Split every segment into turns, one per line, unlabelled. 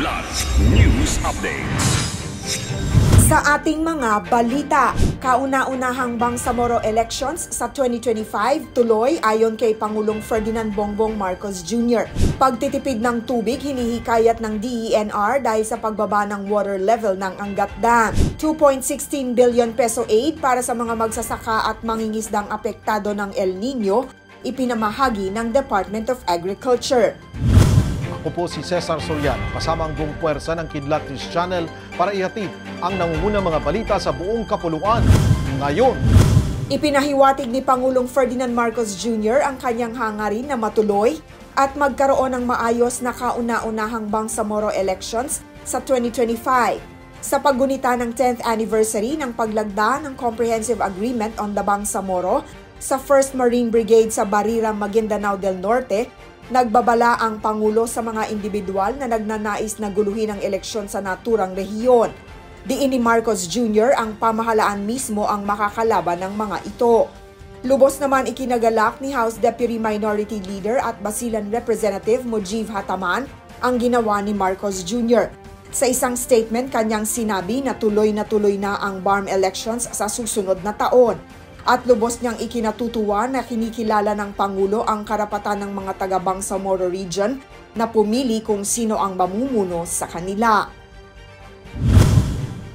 Kidlat News Updates.
Sa ating mga balita, kauna-unahang Bangsamoro elections sa 2025 tuloy ayon kay Pangulong Ferdinand Bongbong Marcos Jr. Pagtitipid ng tubig hinihikayat ng DENR dahil sa pagbaba ng water level ng Angat Dam. 2.16 billion peso aid para sa mga magsasaka at mangingisdang apektado ng El Nino, ipinamahagi ng Department of Agriculture.
Ako po si Cesar Soriano, kasama ang buong puwersa ng Kidlat News Channel para ihatid ang nangungunang mga balita sa buong kapuluan ngayon.
Ipinahiwatig ni Pangulong Ferdinand Marcos Jr. ang kanyang hangarin na matuloy at magkaroon ng maayos na kauna-unahang Bangsamoro elections sa 2025. Sa paggunita ng 10th anniversary ng paglagda ng Comprehensive Agreement on the Bangsamoro sa 1st Marine Brigade sa Barira, Maguindanao del Norte, nagbabala ang Pangulo sa mga individual na nagnanais na guluhin ang eleksyon sa naturang rehiyon. Diin ni Marcos Jr. ang pamahalaan mismo ang makakalaban ng mga ito. Lubos naman ikinagalak ni House Deputy Minority Leader at Basilan Representative Mujib Hataman ang ginawa ni Marcos Jr. Sa isang statement, kanyang sinabi na tuloy na ang BARM elections sa susunod na taon. At lubos niyang ikinatutuwa na kinikilala ng Pangulo ang karapatan ng mga taga Bangsamoro Region na pumili kung sino ang mamumuno sa kanila.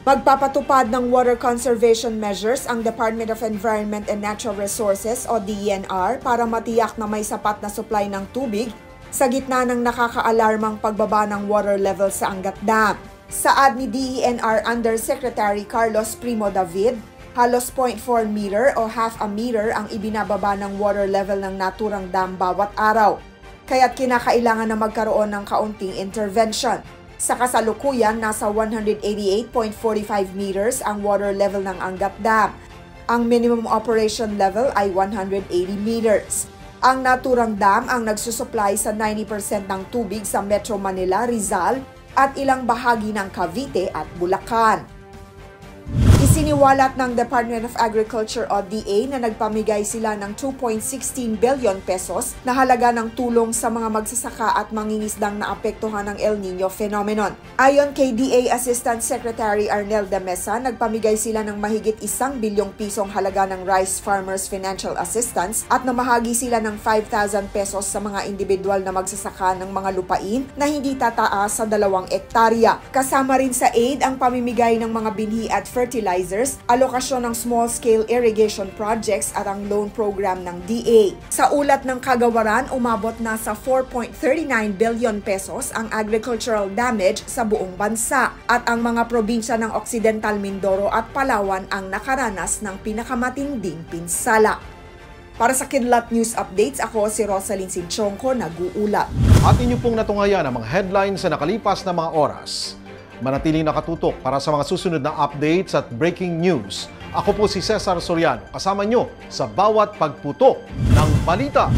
Magpapatupad ng water conservation measures ang Department of Environment and Natural Resources o DENR para matiyak na may sapat na supply ng tubig sa gitna ng nakakaalarmang pagbaba ng water level sa Angat Dam. Saad ni DENR Undersecretary Carlos Primo David, halos 0.4 meter o half a meter ang ibinababa ng water level ng naturang dam bawat araw. Kaya't kinakailangan na magkaroon ng kaunting intervention. Sa kasalukuyan, nasa 188.45 meters ang water level ng Angat Dam. Ang minimum operation level ay 180 meters. Ang naturang dam ang nagsusupply sa 90% ng tubig sa Metro Manila, Rizal at ilang bahagi ng Cavite at Bulacan. Isiniwalat ng Department of Agriculture o DA na nagpamigay sila ng 2.16 billion pesos na halaga ng tulong sa mga magsasaka at mangingisdang naapektuhan ng El Nino phenomenon. Ayon kay DA Assistant Secretary Arnel de Mesa, nagpamigay sila ng mahigit 1 bilyong pisong halaga ng Rice Farmers Financial Assistance at namahagi sila ng 5,000 pesos sa mga individual na magsasaka ng mga lupain na hindi tataas sa 2 ektarya. Kasama rin sa aid ang pamimigay ng mga binhi at fertilizers, alokasyon ng small-scale irrigation projects at ang loan program ng DA. Sa ulat ng kagawaran, umabot na sa 4.39 billion pesos ang agricultural damage sa buong bansa at ang mga probinsya ng Occidental Mindoro at Palawan ang nakaranas ng pinakamatinding pinsala. Para sa Kidlat News Updates, ako si Rosalyn Sinchonko, nag-uulat.
At inyo pong natungayan ang mga headlines sa nakalipas na mga oras. Manatiling nakatutok para sa mga susunod na updates at breaking news. Ako po si Cesar Soriano, kasama nyo sa bawat pagputok ng balita.